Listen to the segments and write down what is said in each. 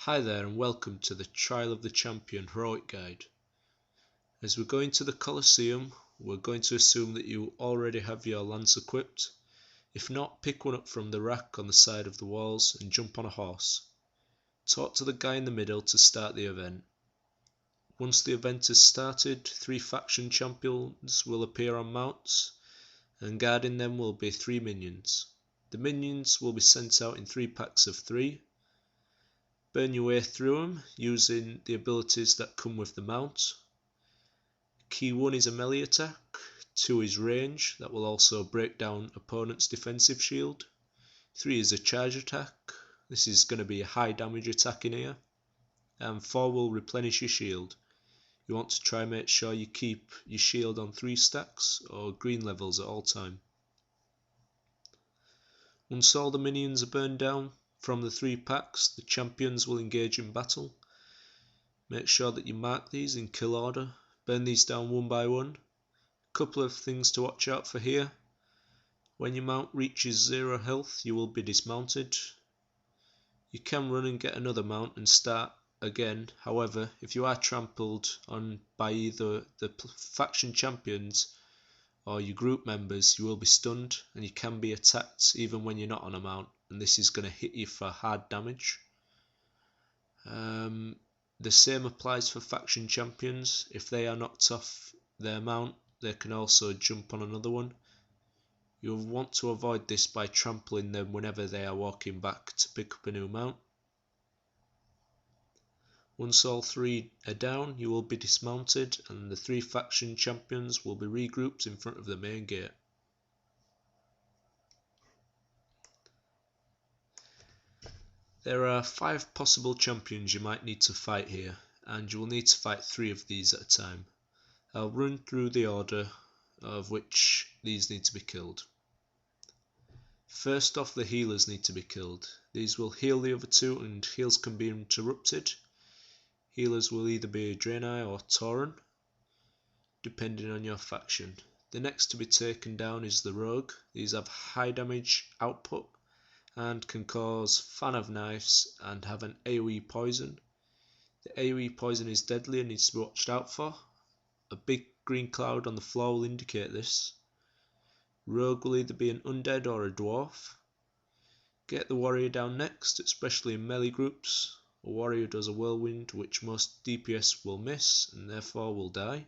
Hi there and welcome to the Trial of the Champion Heroic Guide. As we're going to the Colosseum, we're going to assume that you already have your lance equipped. If not, pick one up from the rack on the side of the walls and jump on a horse. Talk to the guy in the middle to start the event. Once the event is started, 3 faction champions will appear on mounts, and guarding them will be 3 minions. The minions will be sent out in 3 packs of 3. Burn your way through them using the abilities that come with the mount. Key 1 is a melee attack, 2 is range, that will also break down opponent's defensive shield. 3 is a charge attack, this is going to be a high damage attack in here. And 4 will replenish your shield. You want to try and make sure you keep your shield on 3 stacks or green levels at all time. Once all the minions are burned down from the 3 packs, the champions will engage in battle. Make sure that you mark these in kill order. Burn these down one by one. Couple of things to watch out for here. When your mount reaches 0 health, you will be dismounted. You can run and get another mount and start again. However, if you are trampled on by either the faction champions or your group members, you will be stunned and you can be attacked even when you're not on a mount, and this is going to hit you for hard damage. The same applies for faction champions. If they are knocked off their mount, they can also jump on another one. You'll want to avoid this by trampling them whenever they are walking back to pick up a new mount. Once all 3 are down, you will be dismounted and the 3 faction champions will be regrouped in front of the main gate. There are 5 possible champions you might need to fight here, and you will need to fight 3 of these at a time. I'll run through the order of which these need to be killed. First off, the healers need to be killed. These will heal the other 2 and heals can be interrupted. Healers will either be Draenei or Tauren, depending on your faction. The next to be taken down is the Rogue. These have high damage output and can cause fan of knives and have an AoE poison. The AoE poison is deadly and needs to be watched out for. A big green cloud on the floor will indicate this. Rogue will either be an undead or a dwarf. Get the warrior down next, especially in melee groups. A warrior does a whirlwind which most DPS will miss and therefore will die.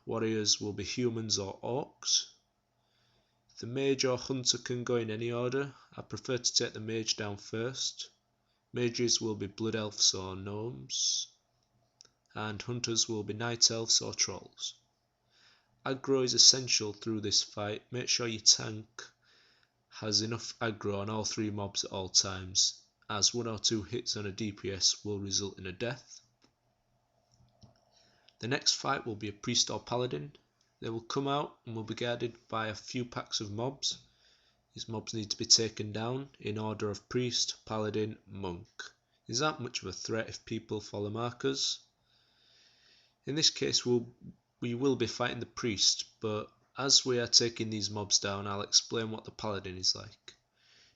Warriors will be humans or orcs. The mage or hunter can go in any order. I prefer to take the mage down first. Mages will be blood elves or gnomes, and hunters will be night elves or trolls. Aggro is essential through this fight. Make sure your tank has enough aggro on all 3 mobs at all times, as 1 or 2 hits on a DPS will result in a death. The next fight will be a priest or paladin. They will come out and will be guarded by a few packs of mobs. These mobs need to be taken down in order of priest, paladin, monk. Is that much of a threat if people follow markers? In this case we will be fighting the priest, but as we are taking these mobs down, I'll explain what the paladin is like.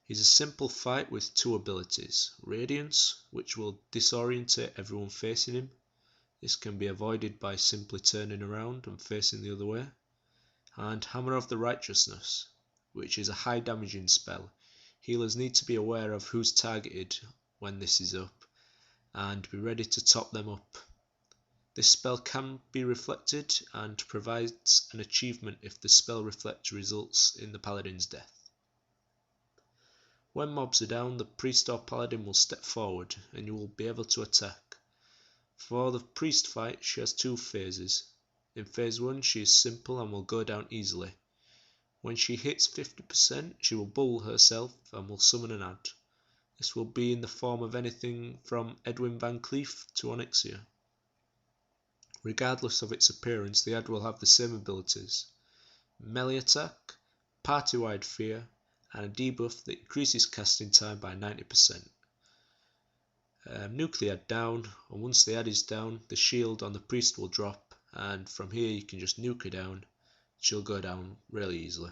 He's a simple fight with 2 abilities. Radiance, which will disorientate everyone facing him. This can be avoided by simply turning around and facing the other way. And Hammer of the Righteousness, which is a high damaging spell. Healers need to be aware of who's targeted when this is up and be ready to top them up. This spell can be reflected and provides an achievement if the spell reflect results in the paladin's death. When mobs are down, the priest or paladin will step forward and you will be able to attack. For the priest fight, she has 2 phases. In phase 1 she is simple and will go down easily. When she hits 50%, she will bull herself and will summon an ad. This will be in the form of anything from Edwin Van Cleef to Onyxia. Regardless of its appearance, the ad will have the same abilities: melee attack, party-wide fear, and a debuff that increases casting time by 90%. Nuke the ad down, and once the ad is down, the shield on the priest will drop, and from here you can just nuke her down. She'll go down really easily.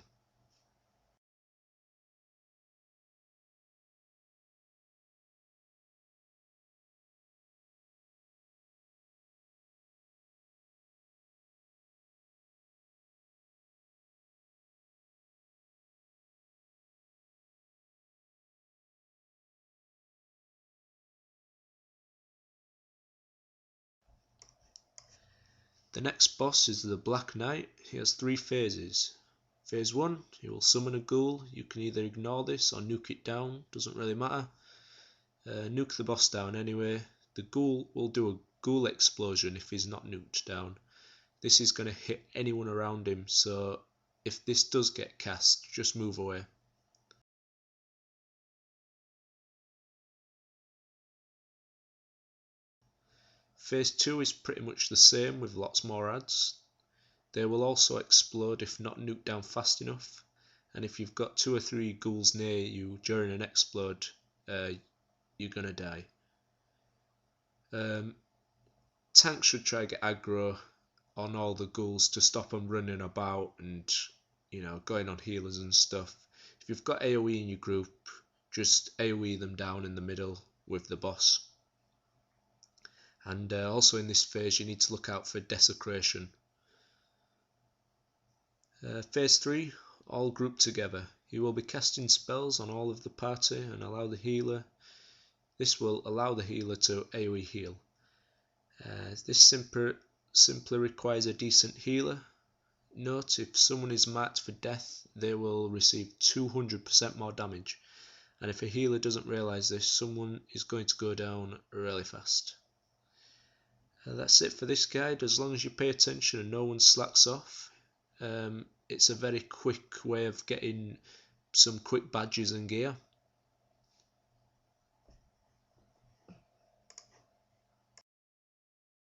The next boss is the Black Knight. He has 3 phases. Phase 1, he will summon a ghoul. You can either ignore this or nuke it down, doesn't really matter. Nuke the boss down anyway. The ghoul will do a ghoul explosion if he's not nuked down. This is going to hit anyone around him, so if this does get cast, just move away. Phase 2 is pretty much the same with lots more adds. They will also explode if not nuked down fast enough, and if you've got 2 or 3 ghouls near you during an explode, you're gonna die. Tanks should try to get aggro on all the ghouls to stop them running about and going on healers and stuff. If you've got AoE in your group, just AoE them down in the middle with the boss. And also in this phase you need to look out for desecration. Phase 3, all grouped together. You will be casting spells on all of the party and allow the healer. This will allow the healer to AoE heal. This simply requires a decent healer. Note, if someone is marked for death, they will receive 200% more damage. And if a healer doesn't realise this, someone is going to go down really fast. That's it for this guide. As long as you pay attention and no one slacks off, it's a very quick way of getting some quick badges and gear.